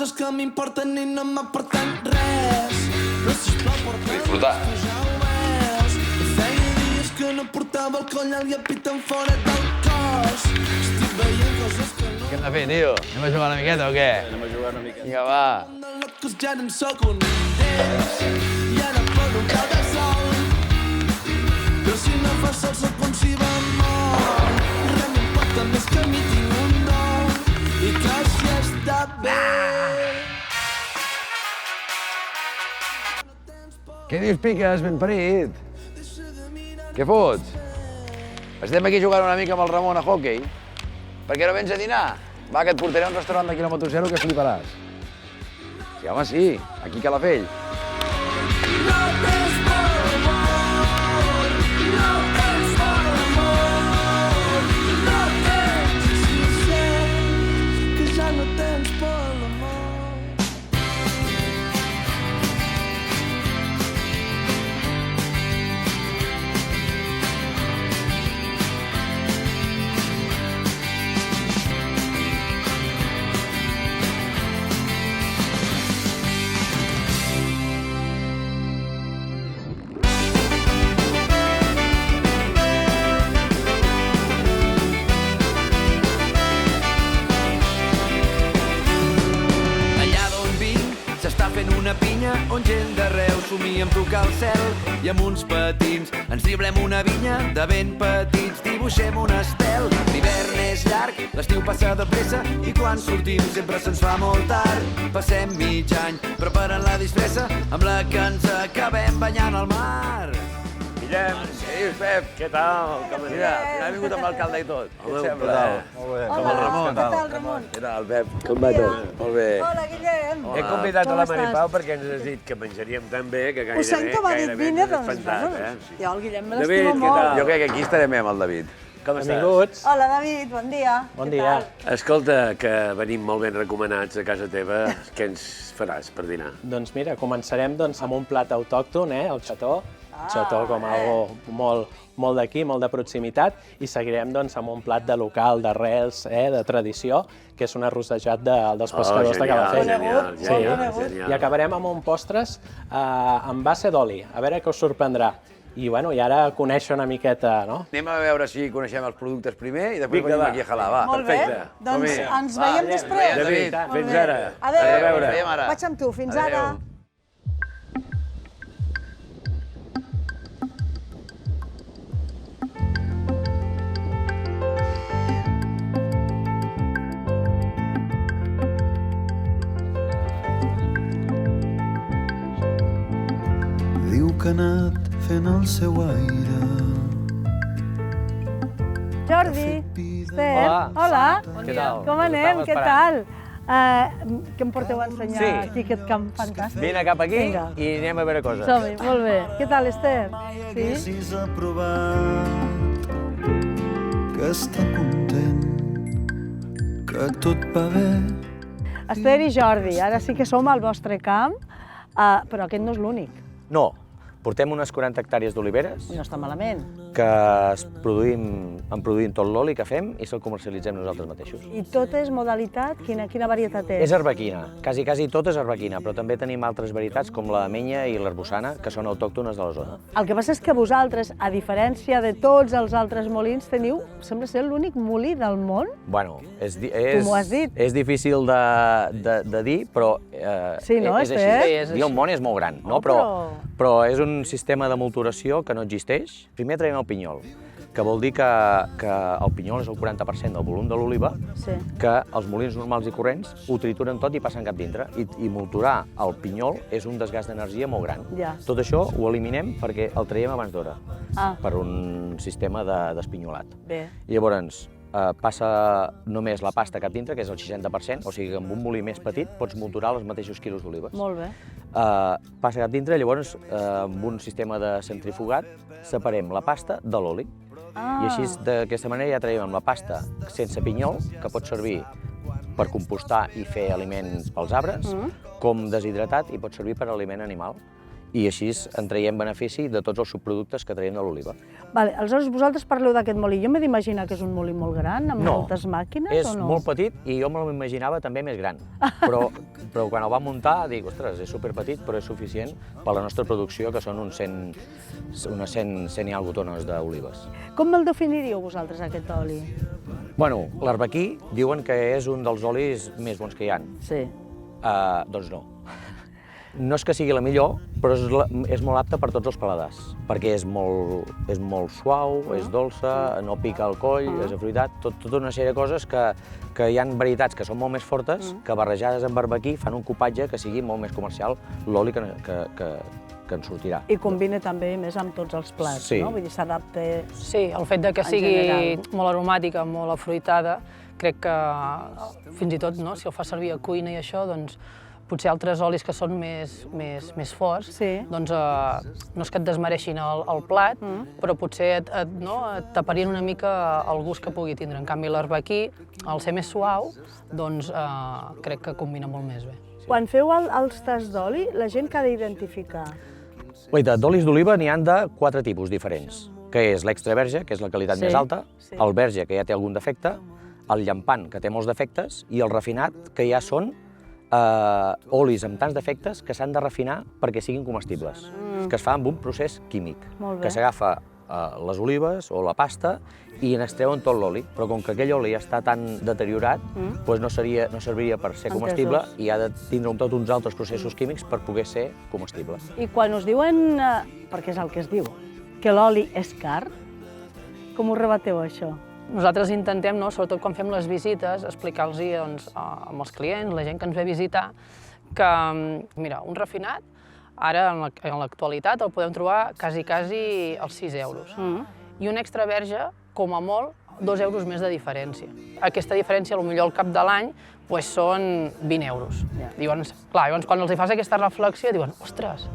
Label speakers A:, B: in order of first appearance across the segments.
A: coses que m'importen i no m'aporten res. Però sisplau,
B: Disfrutar.
A: que ja ho veus. Feia dies que no portava el coll al llapitant fora del cos. Estic veient coses que no...
B: Què hem de fer, tio? Anem a jugar una miqueta o què?
C: Anem a jugar una miqueta.
B: Vinga, va.
A: De locos ja no en sóc un d'ells. I ara poso un cau de sol. Però si no fa sol sóc un si bemol. Res m'importa més que mi tinc un do. I que així està bé.
B: Què dius, piques, ben parit? Què fots? Estem aquí jugant una mica amb el Ramon a hockey. Per què no vens a dinar? Va, que et portaré a un restaurant de quilòmetre zero que fliparàs. Sí, home, sí, aquí a Calafell.
A: No tens por amor, no tens por amor, no tens, si ho sé, que ja no tens por l'amor.
D: Allà d'on vinc s'està fent una pinya on gent d'arreu somia amb tocar el cel i amb uns patins ens driblem una vinya de ben petits, dibuixem un estel. L'hivern és llarg, l'estiu passa de pressa i quan sortim sempre se'ns fa molt tard. Passem mig any preparant la disfressa amb la que ens acabem banyant al mar.
C: Guillem,
B: Què dius, Pep?
C: què tal?
B: Mira, ha vingut amb l'alcalde i tot. Què et sembla?
C: Molt bé.
B: Com el Ramon.
E: Què tal, Ramon?
B: Què tal, Pep? Com va tot? Molt bé.
E: Hola, Guillem.
C: He convidat a
E: Com
C: la
E: estàs?
C: Maripau perquè ens has dit que menjaríem tan bé que
E: Ho sento, m'ha dit vine,
C: ens has
E: doncs,
C: espantat,
E: bueno,
C: eh?
E: jo el Guillem me
C: David,
E: l'estimo
C: què
E: molt.
C: tal?
B: Jo crec que aquí estarem bé amb el David.
C: Com estàs?
F: Benvinguts.
E: Hola, David, bon dia.
F: Bon
E: Què
F: dia.
E: tal?
C: Escolta, que venim molt ben recomanats a casa teva. Què ens faràs per dinar?
F: Doncs mira, començarem amb un plat autòcton, el xató. Xató com algo molt d'aquí, molt de proximitat, i seguirem amb un plat de local, d'arrels, de tradició, que és un arrossejat dels pescadors de Calafell.
C: Genial,
F: Sí.
C: genial.
F: I acabarem amb un postres amb base d'oli, a veure què us sorprendrà. I ara conèixer una miqueta, no?
B: Anem a veure si coneixem els productes primer i després
C: Vinga,
B: venim
C: va.
B: aquí a jalar, va.
E: Molt bé,
C: perfecte.
E: doncs
B: Som-hi.
E: ens
B: Va,
E: veiem després.
B: David,
E: Molt
C: fins
E: bé.
C: ara.
E: Adéu.
C: A veure.
B: Veiem ara.
E: Vaig amb tu, fins
B: Adéu.
E: ara.
G: Diu que ha anat fent el seu aire.
E: Jordi, Esther,
F: Hola.
E: hola.
F: Què tal?
E: Com
F: Us
E: anem?
F: estava
E: Què
F: esperant.
E: tal? Què em porteu a ensenyar
F: Sí.
E: aquí, aquest camp fantàstic?
F: Vine cap aquí
E: Vinga.
F: i anem a veure coses.
E: Som-hi, molt bé. Què tal, Esther? Sí?
G: Haguessis aprovat que està content, que tot va bé.
E: Esther i Jordi, ara sí que som al vostre camp, però aquest no és l'únic.
F: No, portem unes 40 hectàrees d'oliveres
E: No està malament.
F: que en produïm tot l'oli que fem i se'l comercialitzem nosaltres mateixos.
E: I tot és modalitat? Quina varietat és?
F: És arbequina, quasi tot és arbequina, però també tenim altres varietats com la menya i l'arbossana, que són autòctones de la zona.
E: El que passa és que vosaltres, a diferència de tots els altres molins, teniu, sembla ser l'únic molí del món.
F: Bueno, és
E: m'ho has dit.
F: és difícil de dir, però
E: Sí, no,
F: és
E: Esther?
F: així. Dir el món és molt gran, no? Però és un sistema de molturació que no existeix. Primer traiem el pinyol, que vol dir que el pinyol és el 40% del volum de l'oliva,
E: Sí.
F: que els molins normals i corrents ho trituren tot i passen cap dintre. I molturar el pinyol és un desgast d'energia molt gran.
E: Ja.
F: Tot això ho eliminem perquè el traiem abans d'hora,
E: Ah.
F: per un sistema d'espinyolat.
E: Bé.
F: Llavors, passa només la pasta cap dintre, que és el 60%, o sigui que amb un molí més petit pots molturar els mateixos quilos d'olives.
E: Molt bé.
F: Passa cap dintre, llavors, amb un sistema de centrifugat, separem la pasta de l'oli. I així, d'aquesta manera, ja traiem la pasta sense pinyol, que pot servir per compostar i fer aliments pels arbres, com deshidratat i pot servir per aliment animal.
H: i així en traiem benefici de tots els subproductes que traiem de l'oliva.
E: Vale, aleshores vosaltres parleu d'aquest molí. Jo m'he d'imaginar que és un molí molt gran, amb moltes màquines, o no?
H: És molt petit i jo me l'imaginava també més gran. Però quan el vam muntar dic, ostres, és superpetit, però és suficient per la nostra producció, que són unes 100 i alguna tones d'olives.
E: Com me'l definiríeu vosaltres, aquest oli?
H: Bueno, l'arbequí diuen que és un dels olis més bons que hi ha.
E: Sí.
H: Doncs no. No és que sigui la millor, però és molt apta per tots els paladars, perquè és molt suau, és dolça, no pica el coll, és afruitat, tota una sèrie de coses que hi ha varietats que són molt més fortes, que barrejades amb barbequí fan un cupatge que sigui molt més comercial l'oli que en sortirà.
E: I combina també més amb tots els plats, no? Vull dir, s'adapta...
I: Sí, el fet de que sigui molt aromàtica, molt afruitada, crec que fins i tot, si el fa servir a cuina i això, doncs potser altres olis que són més forts, doncs no és que et desmereixin el plat, però potser et taparien una mica el gust que pugui tindre. En canvi, l'arbequí, al ser més suau, doncs crec que combina molt més bé.
E: Quan feu els tasts d'oli, la gent que ha d'identificar?
H: D'olis d'oliva n'hi ha de 4 tipus diferents, que és l'extra verge, que és la qualitat més alta, el verge, que ja té algun defecte, el llampant, que té molts defectes, i el refinat, que ja són olis amb tants defectes que s'han de refinar perquè siguin comestibles, que es fa amb un procés químic, que s'agafa les olives o la pasta i n'extreuen tot l'oli, però com que aquell oli està tan deteriorat, doncs no serviria per ser comestible i ha de tindre tots uns altres processos químics per poder ser comestible.
E: I quan us diuen, perquè és el que es diu, que l'oli és car, com ho rebateu això?
I: Nosaltres intentem, sobretot quan fem les visites, explicar-los amb els clients, la gent que ens ve a visitar, que, mira, un refinat, ara en l'actualitat el podem trobar quasi als 6 euros. I un extra verge, com a molt, 2 euros més de diferència. Aquesta diferència, potser al cap de l'any, són 20 euros. Llavors, quan els fas aquesta reflexió, diuen, ostres,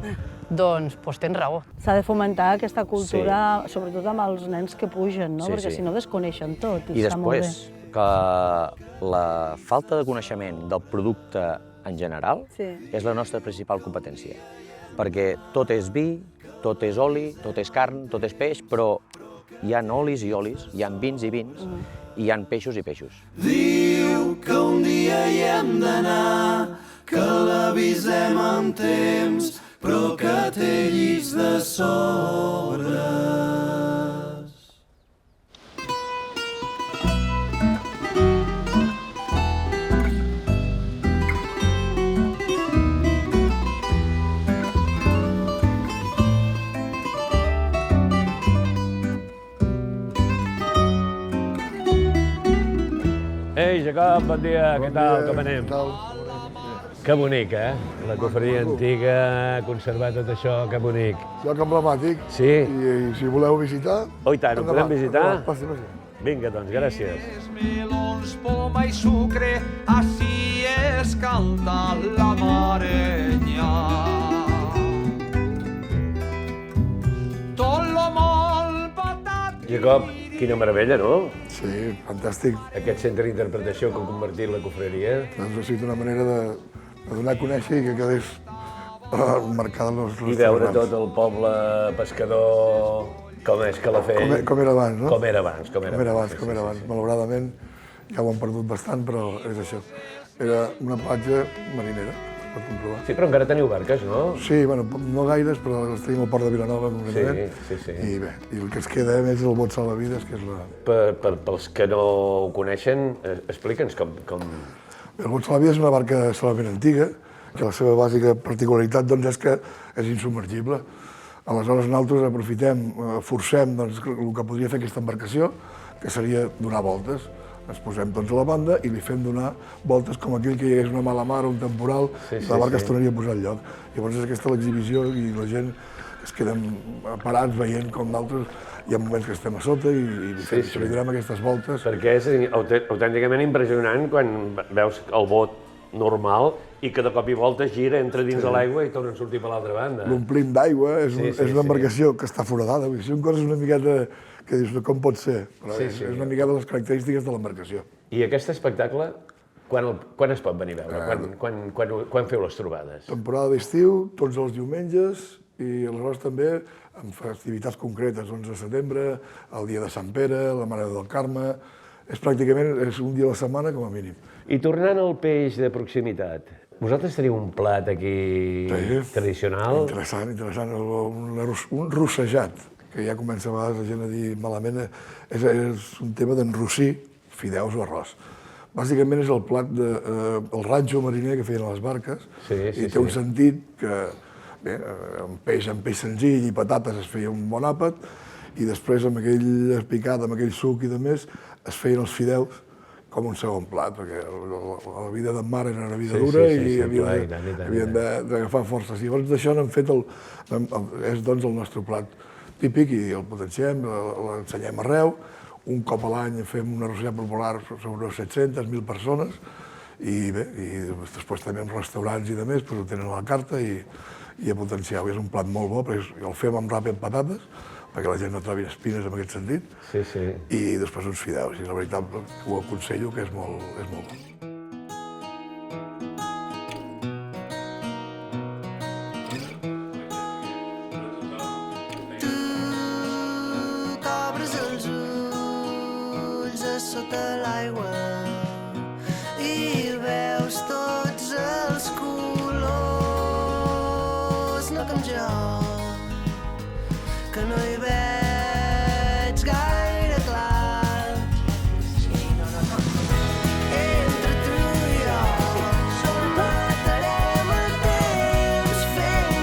I: doncs tens raó.
E: S'ha de fomentar aquesta cultura, sobretot amb els nens que pugen, perquè si no desconeixen tot i està molt bé.
H: I després, que la falta de coneixement del producte en general és la nostra principal competència. Perquè tot és vi, tot és oli, tot és carn, tot és peix, però hi ha olis i olis, hi ha vins i vins, i hi ha peixos i peixos.
A: Diu que un dia hi hem d'anar, que l'avisem amb temps, però que té llits de sobres.
C: Ei, Jacob, bon dia, què tal, com anem? Que bonic, La cofreria antiga, conservar tot això, que bonic.
J: Lloc emblemàtic.
C: Sí?
J: I si voleu visitar...
C: Oh, i tant, ho podem visitar?
J: Passi.
C: Vinga, doncs, gràcies.
A: Melons, poma i sucre, així es canta la marenya. Tot lo molt patat...
C: Jacob, quina meravella, no?
J: Sí, fantàstic.
C: Aquest centre d'interpretació que ha convertit la cofreria.
J: Doncs ha sigut una manera de donar a conèixer i que quedés marcada en els restaurants.
C: I veure tot el poble pescador, com és Calafell.
J: Com era abans, no?
C: Com era abans.
J: Com era abans. Malauradament ja ho han perdut bastant, però és això. Era una platja marinera, es pot comprovar.
C: Sí, però encara teniu barques, no?
J: Sí, bueno, no gaires, però les tenim al port de Vilanova, concretament.
C: Sí.
J: I bé, i el que es queda més és el bot salvavides, que és la...
C: Pels que no ho coneixen, explica'ns com...
J: El bot salvavides és una barca solament antiga, que la seva bàsica particularitat doncs, és que és insubmergible. Aleshores nosaltres aprofitem, forcem el que podria fer aquesta embarcació, que seria donar voltes. Ens posem tots a la banda i li fem donar voltes com aquell que hi hagués una mala mar o un temporal, la barca es tornaria a posar al lloc. Llavors és aquesta l'exhibició i la gent es queden parats veient com d'altres hi ha moments que estem a sota i li donem aquestes voltes.
C: Perquè és autènticament impressionant quan veus el bot normal i que de cop i volta gira, entra dins de l'aigua i torna a sortir per l'altra banda.
J: L'omplim d'aigua, és una embarcació que està foradada. Són coses una miqueta que dius, com pot ser? Però és una mica de les característiques de l'embarcació.
C: I aquest espectacle, quan es pot venir a veure? Quan feu les trobades?
J: Temporada d'estiu, tots els diumenges, I aleshores també amb festivitats concretes, 11 de setembre, el dia de Sant Pere, la Mare del Carme... Pràcticament és un dia a la setmana com a mínim.
C: I tornant al peix de proximitat, vosaltres teniu un plat aquí tradicional?
J: Interessant, un rossejat, que ja comença a vegades la gent a dir malament, és un tema d'enrossir fideus o arròs. Bàsicament és el plat del ranxo mariner que feien a les barques, i té un sentit que, bé, amb peix senzill i patates es feia un bon àpat, i després amb aquell picada, amb aquell suc i de més, es feien els fideus com un segon plat, perquè la vida d'en mar era una vida dura i havien d'agafar forces. I llavors d'això n'hem fet, és doncs el nostre plat típic i el potenciem, l'ensenyem arreu. Un cop a l'any fem una rossellada popular sobre 700, 1.000 persones i bé, després també en restaurants i de més, ho tenen a la carta i a potenciar. És un plat molt bo, perquè el fem amb ràpid amb patates, perquè la gent no trobi espines en aquest sentit, i després uns fideus. I la veritat ho aconsello, que és molt bo.
A: Tu t'obres els ulls a sota l'aigua i veus tots els colors, no com jo, que no hi veig gaire clar. Entre tu i jo matarem el temps fent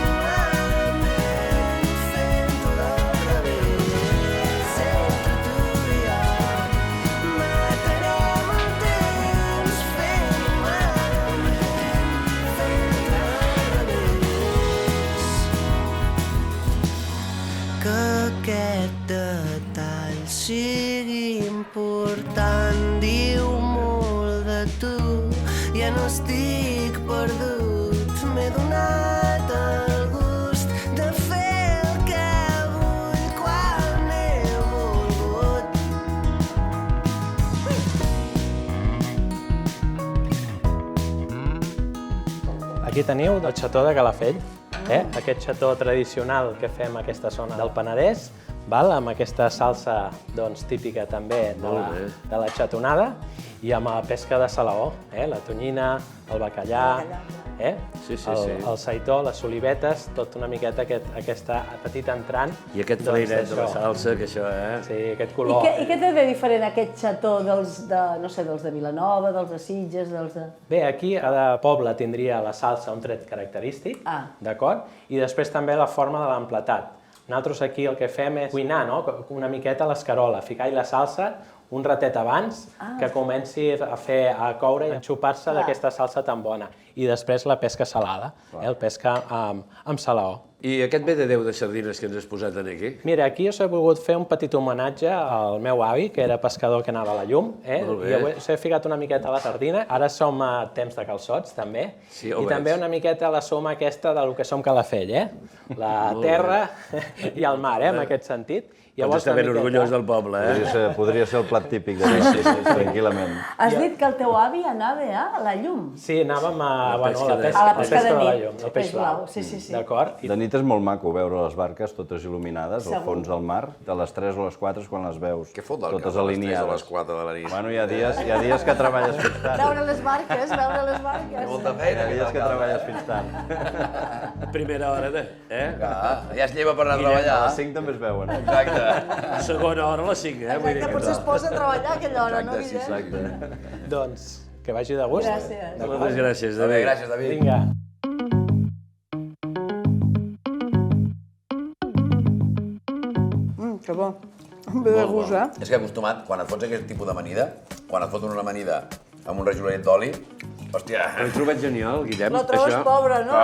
A: fent-ho del revés. Entre tu i jo matarem el temps fent-ho del revés. Que aquest detall sigui important diu molt de tu. Ja no estic perdut, m'he donat el gust de fer el que vull quan he volgut.
F: Aquí teniu el xató de Calafell, aquest xató tradicional que fem a aquesta zona del Penedès, amb aquesta salsa típica també de la xatonada i amb la pesca de salaó, la tonyina, el bacallà, el saitó, les olivetes, tot una miqueta aquesta petita entrant.
C: I aquest flairet de la salsa, que això,
F: Sí, aquest color.
E: I què té de diferent aquest xató dels de Vilanova, dels de Sitges, dels de...
F: Bé, aquí a cada poble tindria la salsa un tret característic, d'acord? I després també la forma de l'emplatat. Nosaltres aquí el que fem és cuinar, una miqueta a l'escarola, ficar-hi la salsa un ratet abans que comenci a coure i a xupar-se d'aquesta salsa tan bona. I després la pesca salada, el pesca amb salaó.
C: I aquest ve de Déu de sardines que ens has posat aquí?
F: Mira, aquí us he volgut fer un petit homenatge al meu avi, que era pescador que anava a la llum, i us he ficat una miqueta a la sardina. Ara som a temps de calçots, també, i també una miqueta a la soma aquesta del que som Calafell, la terra i el mar, en aquest sentit.
C: Doncs està ben orgullós del poble,
K: Podria ser el plat típic de tranquil·lament.
E: Has dit que el teu avi anava a la llum?
F: Sí, anàvem a la
E: pesca de
F: la
E: nit,
F: llum, el peix blau. D'acord?
K: De nit és molt maco veure les barques totes il·luminades al fons del mar, de les 3 o les 4 quan les veus totes alineades.
B: A les 4 de la nit?
K: Bueno, hi ha dies que treballes fins tard.
E: Veure les barques.
B: Molta feina.
K: Hi ha dies que treballes fins tard.
C: Primera hora,
B: Ja es lleva per anar a treballar.
K: A les 5 també es veuen.
B: Exacte.
C: Segona hora a les 5,
E: Exacte, potser es posa a treballar a aquella hora, no?
K: Exacte.
F: Doncs, que vagi de gust.
E: Gràcies.
C: Moltes gràcies, David.
B: Gràcies, David.
F: Vinga.
E: Que bo. Ve de gust,
B: És que acostumat, quan et fots aquest tipus d'amanida, quan et foten una amanida amb un rajolanet d'oli, hòstia...
C: L'he trobat genial, Guillem.
E: No trobes pobre, no?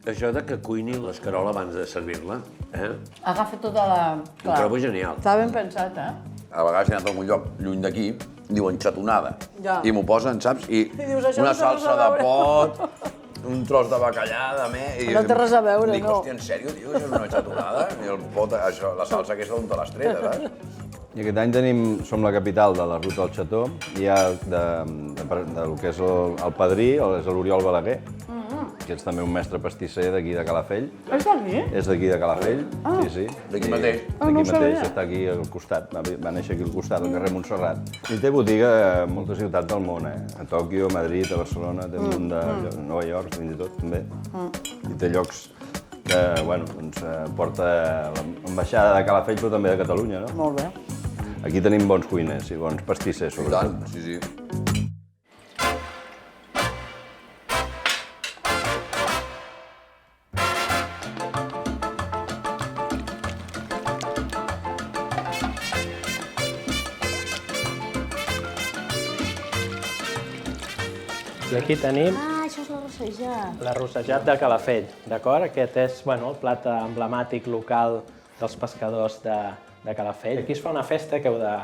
C: Això de que cuini l'escarola abans de servir-la,
E: Agafa tota la...
C: ho trobo genial.
E: Està ben pensat,
B: A vegades he anat a algun lloc lluny d'aquí, diuen xatonada, i m'ho posen, saps? I una salsa de pot, un tros de bacallà, de més...
E: No té res a veure, no.
B: Dic, hòstia, en sèrio, tio, això és una xatonada? I el pot, això, la salsa aquesta d'on te l'has tret, saps?
K: I aquest any som la capital de la Ruta del Xató, hi ha del que és el padrí, és l'Oriol Balaguer, que ets també un mestre pastisser d'aquí de Calafell.
E: És d'aquí?
K: És d'aquí de Calafell, sí.
B: D'aquí mateix.
K: D'aquí mateix, està aquí al costat, va néixer aquí al costat, al carrer Montserrat. I té botiga a moltes ciutats del món, a Tòquio, a Madrid, a Barcelona, té un munt de Nova York, fins i tot, també. I té llocs que, bueno, porta l'ambaixada de Calafell, però també de Catalunya, no?
E: Molt bé.
K: Aquí tenim bons cuiners i bons pastissers, sobretot.
B: Sí, sí.
F: I aquí tenim
E: Això és l'arrossejat.
F: l'arrossejat de Calafell, d'acord? Aquest és el plat emblemàtic local dels pescadors de Calafell. Aquí es fa una festa que heu de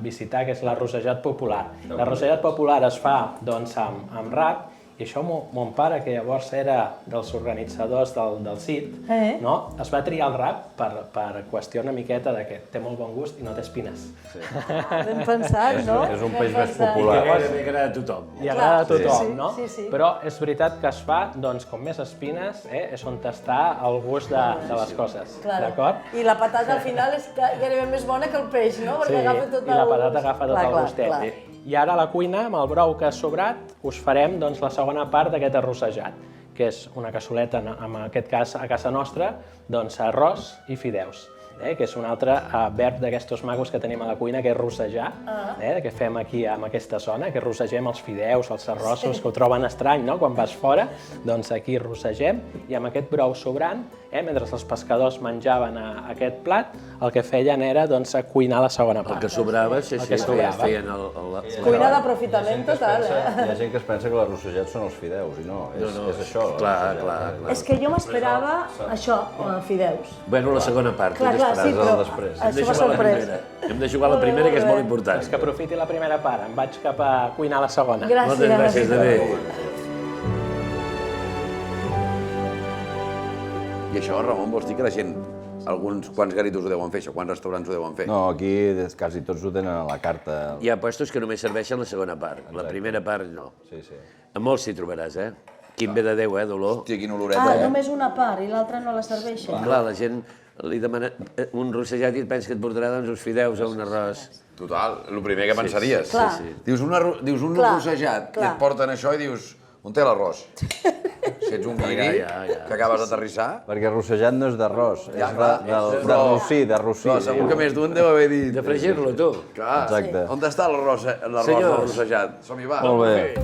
F: visitar, que és l'arrossejat popular. L'arrossejat popular es fa amb rap, i això mon pare, que llavors era dels organitzadors del CIT, es va triar el rap per qüestió una miqueta de que té molt bon gust i no té espines.
E: Ben pensat, no?
K: És un peix més popular.
C: I agrada a tothom.
F: I agrada a tothom, no?
E: Sí.
F: Però és veritat que es fa com més espines, és on està el gust de les coses, d'acord?
E: I la patata al final és gairebé més bona que el peix, no? Perquè agafa tot el gust.
F: I la patata agafa tot el gustet. I ara a la cuina, amb el brou que ha sobrat, us farem la segona part d'aquest arrossejat, que és una cassoleta, en aquest cas a casa nostra, arròs i fideus, que és un altre verb d'aquestos macos que tenim a la cuina, que és rossejar, que fem aquí en aquesta zona, que rossegem els fideus, els arrossos, que ho troben estrany, no?, quan vas fora, doncs aquí rossegem, i amb aquest brou sobrant, mentre els pescadors menjaven aquest plat, el que feien era cuinar la segona part.
C: El que sobrava, sí, feien el...
E: Cuina d'aprofitament total,
K: Hi ha gent que es pensa que l'arrossejat són els fideus, i no, és això.
C: Clar.
E: És que jo m'esperava això, fideus.
C: Bueno, la segona part.
E: Clar, sí, però això va sorpresa.
C: Hem de jugar la primera, que és molt important.
F: És que aprofiti la primera part, em vaig cap a cuinar la segona.
C: Moltes gràcies, David.
B: I això, Ramon, vols dir que la gent, quants garitos ho deuen fer, això? Quants restaurants ho deuen fer?
K: No, aquí quasi tots ho tenen a la carta.
C: Hi ha puestos que només serveixen la segona part. La primera part no.
K: Sí.
C: A molts s'hi trobaràs, Quin bé de Déu, Dolor?
B: Hòstia, quina oloreta,
E: Només una part i l'altra no la serveixen.
C: Clar, la gent li demana un rossejat i et pensa que et portarà uns fideus o un arròs.
B: Total, el primer que pensaries.
E: Clar.
B: Dius un rossejat i et porten això i dius, on té l'arròs? Si ets un guiri que acabes d'aterrissar...
K: Perquè rossejat no és d'arròs, és de rossí, de rossí.
B: Segur que més d'un deu haver dit...
C: De fregir-lo, tu.
B: Clar.
K: Exacte.
B: On està l'arròs del rossejat? Som-hi, va.
K: Molt bé.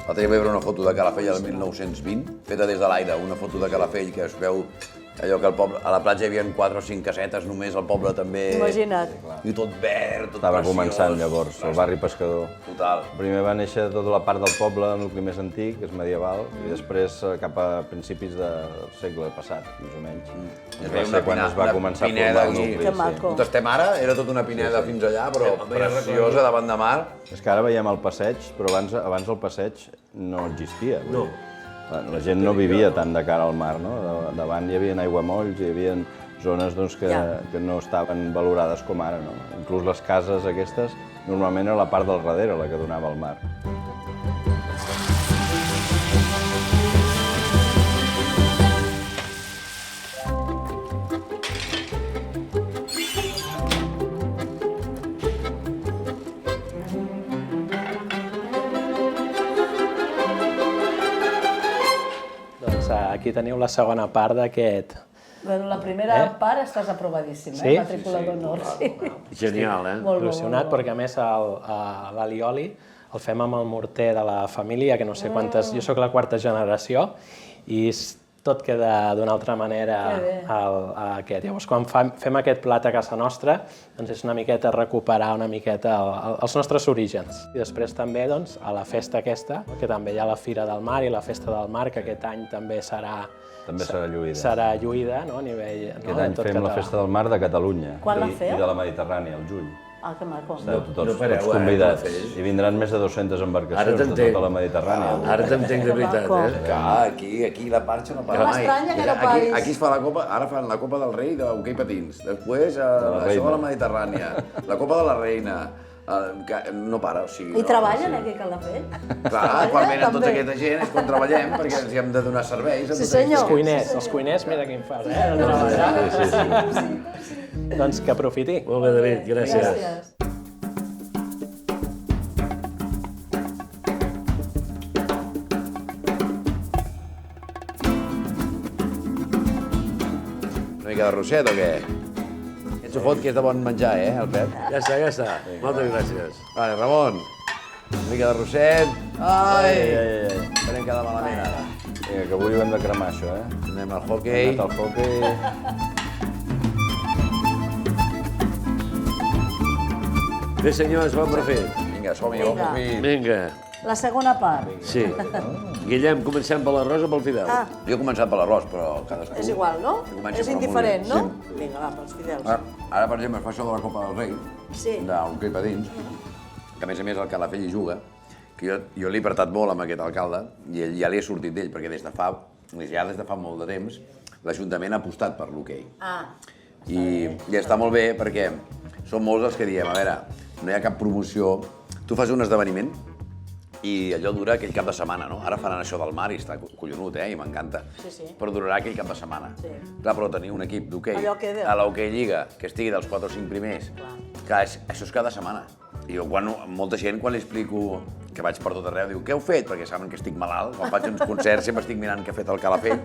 B: L'altre dia vaig veure una foto de Calafell del 1920, feta des de l'aire, una foto de Calafell que es veu allò que a la platja hi havia 4 o 5 casetes només, el poble també...
E: Imagina't.
B: I tot verd, tot
K: Estava
B: preciós.
K: començant llavors, el barri pescador.
B: Total.
K: Primer va néixer tota la part del poble, el nucli més antic, que és medieval, i després cap a principis del segle passat, més o menys. Va ser quan es va començar a formar el nucli.
E: Que maco.
B: On estem ara, era tota una pineda fins allà, però preciosa, davant de mar.
K: És que ara veiem el passeig, però abans el passeig no existia.
C: No.
K: La gent no vivia tant de cara al mar, no? Davant hi havia aiguamolls, hi havia zones que no estaven valorades com ara, no? Inclús les cases aquestes, normalment era la part del darrere la que donava al mar.
F: Aquí teniu la segona part d'aquest.
E: Bueno, la primera part estàs aprovadíssim, matrícula d'honor.
C: Genial,
E: Molt bo,
F: Il·lusionat, perquè a més l'alioli el fem amb el morter de la família, que no sé quantes... Jo sóc la quarta generació i tot queda d'una altra manera aquest. Llavors, quan fem aquest plat a casa nostra, doncs és una miqueta recuperar una miqueta els nostres orígens. I després també a la festa aquesta, que també hi ha la Fira del Mar i la Festa del Mar, que aquest any també serà
K: lluïda.
F: Serà lluïda, a nivell...
K: Aquest any fem la Festa del Mar de Catalunya.
E: Quan la feu?
K: I de la Mediterrània, al juny.
E: Ah, que maco.
K: Esteu tots
C: pareu,
K: convidats.
C: Calafell.
K: I vindran més de 200 embarcacions de tota la Mediterrània.
C: Ara t'entenc de veritat, eh?
B: Clar, aquí la marxa no para mai.
E: M'estranya que no paris.
B: Aquí es fa la Copa, ara fan la Copa del Rei d'hoquei patins, després això de la Mediterrània, la Copa de la Reina, no para, o sigui...
E: I treballen aquí a Calafell?
B: Clar, quan venen tota aquesta gent és quan treballem, perquè ens hi hem de donar serveis.
E: Sí, senyor.
F: Els cuiners, mira quin fas, Doncs que aprofiti.
C: Molt bé, David, gràcies.
E: Gràcies.
B: Una mica de rosset o què? Ets ho fot que és de bon menjar, el Pep?
C: Ja està. Moltes gràcies.
B: Vale, Ramon, una mica de rosset. Ai! Esperem quedar malament ara.
K: Vinga, que avui ho hem de cremar, això,
B: Anem al hoquei.
K: Hem anat al hoquei.
C: Bé, senyors, bon profit.
B: Vinga, som-hi, bon profit.
C: Vinga,
E: La segona part.
C: sí. Guillem, comencem per l'arròs o pel fideu?
E: Ah,
B: Jo he començat per l'arròs, però cadascú...
E: és igual, no?
B: Comença
E: És
B: per
E: indiferent,
B: molt
E: no?
B: bé.
E: Vinga, va, pels fidels.
B: Ara, per exemple, es fa això de la Copa del Rei,
E: Sí.
B: d'hoquei patins, que a més el Calafell hi juga, que jo l'he apretat molt amb aquest alcalde i ell ja li he sortit d'ell, perquè des de fa molt de temps l'Ajuntament ha apostat per l'hoquei. I està molt bé perquè som molts els que diem, a veure, no hi ha cap promoció, tu fas un esdeveniment i allò dura aquell cap de setmana, no? Ara faran això del mar i està collonut, i m'encanta.
E: Sí.
B: Però durarà aquell cap de setmana.
E: Sí.
B: Clar, però tenir un equip d'hoquei
E: Allò queda.
B: a l'hoquei Lliga, que estigui dels 4 o 5 primers, clar, això és cada setmana. I jo, molta gent, quan li explico que vaig per tot arreu, diu, què heu fet? Perquè saben que estic malalt, quan faig uns concerts sempre estic mirant què ha fet el Calafell,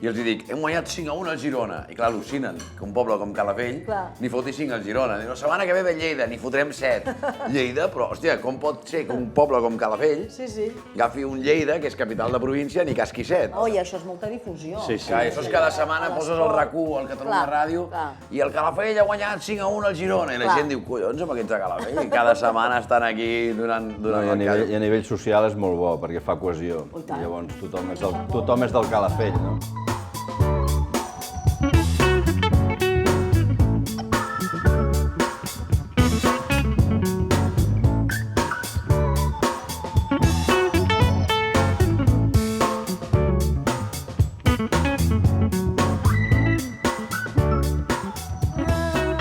B: i els dic, hem guanyat 5-1 al Girona. I clar, al·lucinen que un poble com Calafell ni foti 5 al Girona. Diu, la setmana que ve ve Lleida, n'hi fotrem 7. Lleida, però, hòstia, com pot ser que un poble com Calafell agafi un Lleida, que és capital de província, ni casqui 7?
E: Oh, i això és molta difusió.
C: Sí.
B: Clar, això és cada setmana poses el RAC1 al Catalunya Ràdio i el Calafell ha guanyat 5-1 al Girona. I la gent diu, collons, amb aquests de Calafell. I cada setmana estan aquí donant
K: I a nivell social és molt bo, perquè fa cohesió. I llavors tothom és del Calafell, no?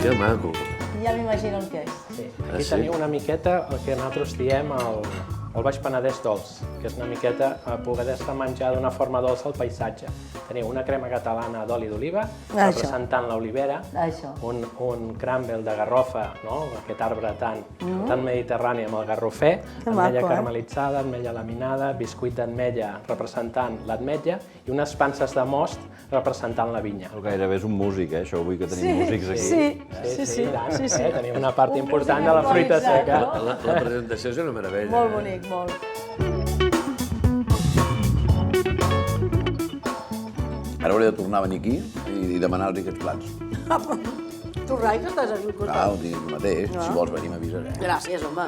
C: Que maco.
E: Ja m'imagino el que és.
F: Aquí teniu una miqueta el que nosaltres diem el Baix Penedès dolç, que és una miqueta poder estar menjar d'una forma dolça el paisatge. Teniu una crema catalana d'oli d'oliva, representant l'olivera, un crumble de garrofa, aquest arbre tan mediterrani amb el garrofer, ametlla caramelitzada, ametlla laminada, biscuit d'ametlla representant l'ametlla i unes panses de most representant la vinya.
K: Gairebé és un músic, això, avui que tenim músics aquí.
F: Sí. Tenim una part important de la fruita seca.
C: La presentació és una meravella.
E: Molt bonic, molt.
B: Ara hauré de tornar a venir aquí i demanar-los aquests plats.
E: Tu, Rai, que estàs aquí al costat.
B: Clar, ho tinc tu mateix. Si vols venir, m'avisaré.
E: Gràcies, home.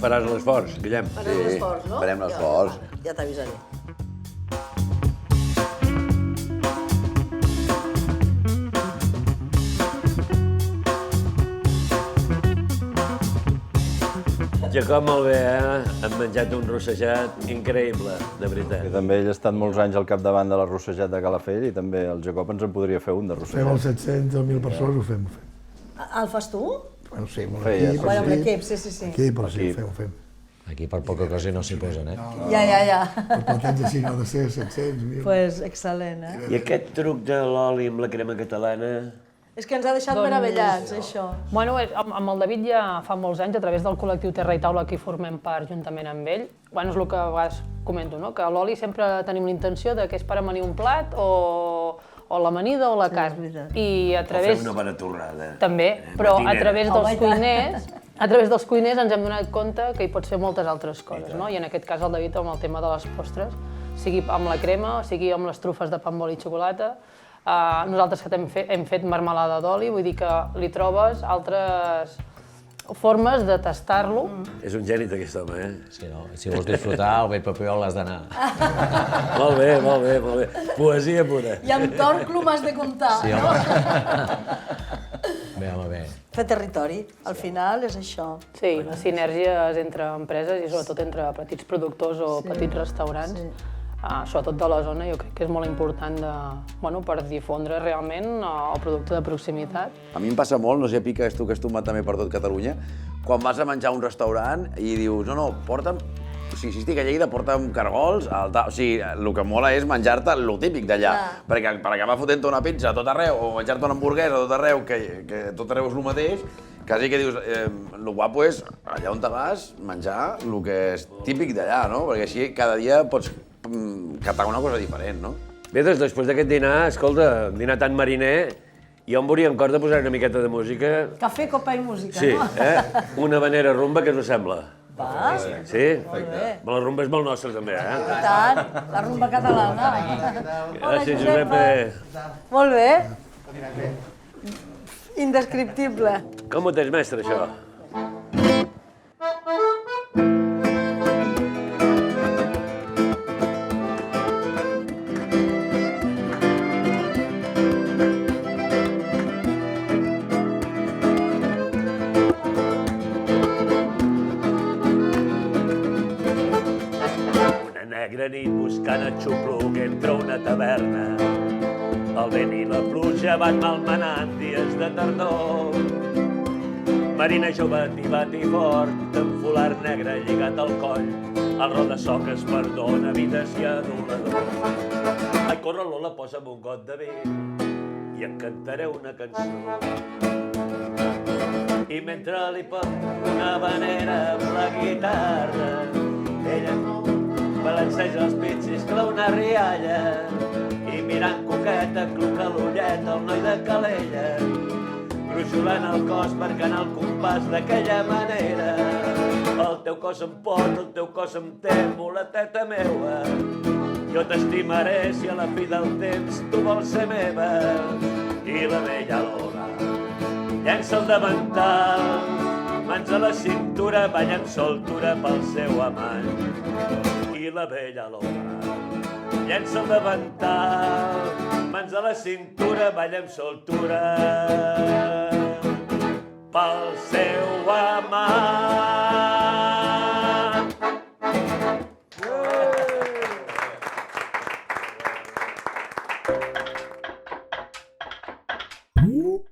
C: Faràs l'esforç, Guillem.
E: Farem l'esforç, no?
B: Farem l'esforç.
E: Ja t'avisaré.
C: Jacob, molt bé, Hem menjat un rossejat increïble, de veritat.
K: I també ell ha estat molts anys al capdavant de la rossejat de Calafell i també el Jacob ens en podria fer un de rossejat.
J: Fem els 700 o 1.000 persones, ho fem.
E: El fas tu?
J: Bueno, sí, amb
K: l'equip.
E: Bueno, amb l'equip, sí.
J: Aquí, però sí, ho fem.
H: Aquí per poca cosa no s'hi posen,
E: Ja.
J: El platet de 5 ha de ser 700, 1.000.
E: Pues excel·lent,
C: I aquest truc de l'oli amb la crema catalana...
E: És que ens ha deixat meravellats, això.
I: Bueno, amb el David ja fa molts anys, a través del col·lectiu Terra i Taula, que hi formem part juntament amb ell, bueno, és el que a vegades comento, no? Que l'oli sempre tenim la intenció de que és per amanir un plat o l'amanida o la carn. I a través...
C: O fer una bona torrada.
I: També, però a través dels cuiners ens hem donat compte que hi pot ser moltes altres coses, no? I en aquest cas el David amb el tema de les postres, sigui amb la crema, sigui amb les trufes de pa amb oli i xocolata. Nosaltres que hem fet marmelada d'oli, vull dir que li trobes altres formes de tastar-lo.
C: És un geni aquest home,
H: Sí, no? Si vols disfrutar, al vell papiol has d'anar.
C: Molt bé. Poesia pura.
E: I amb Torclo m'has de comptar,
H: Sí,
E: no?
H: Bé, home, bé.
L: fer territori. Al final és això.
I: Sí, les sinergies entre empreses i sobretot entre petits productors o petits restaurants, sobretot de la zona, jo crec que és molt important per difondre realment el producte de proximitat.
B: A mi em passa molt, no sé, Pica, tu que has tomat també per tot Catalunya, quan vas a menjar a un restaurant i dius, no, porta'm... Si estic a Lleida, porta'm cargols, o sigui, el que mola és menjar-te el típic d'allà, perquè per acabar fotent-te una pizza a tot arreu, o menjar-te una hamburguesa a tot arreu, que tot arreu és el mateix, quasi que dius, el guapo és allà on te vas menjar el que és típic d'allà, no? Perquè així cada dia pots catar una cosa diferent, no?
C: Bé, doncs després d'aquest dinar, escolta, un dinar tan mariner, jo em veuria en cor de posar una miqueta de música.
L: Cafè, copa i música,
C: sí,
L: no?
C: Sí, una manera rumba, què us sembla?
L: Va,
C: sí?
L: Molt bé.
C: La rumba és molt nostra, també,
L: I tant, la rumba catalana.
C: Gràcies, Josepe.
L: Molt bé. Indescriptible.
C: Com ho tens, mestre, això? Negra nit buscant el xupluc entre una taverna. El vent i la pluja van malmenant dies de tardor. Marina jove tibat i fort, amb folat negre lligat al coll, el ro de so que es perdona, vides i adulador. Ai, corre, Lola, posa'm un got de vi i em cantaré una cançó. I mentre li poso una vanera amb la guitarra, ella balanceja els pits i escla una rialla i mirant coqueta cluca l'ullet el noi de Calella, gruixulant el cos marcant el compàs d'aquella manera. El teu cos em pot, el teu cos em tem, muleteta meua. Jo t'estimaré si a la fi del temps tu vols ser meva. I la vella Lola llença el davantal, mans a la cintura, balla amb soltura pel seu amant. I la vella Lola llença el davantal, mans a la cintura, balla amb soltura pel seu amant.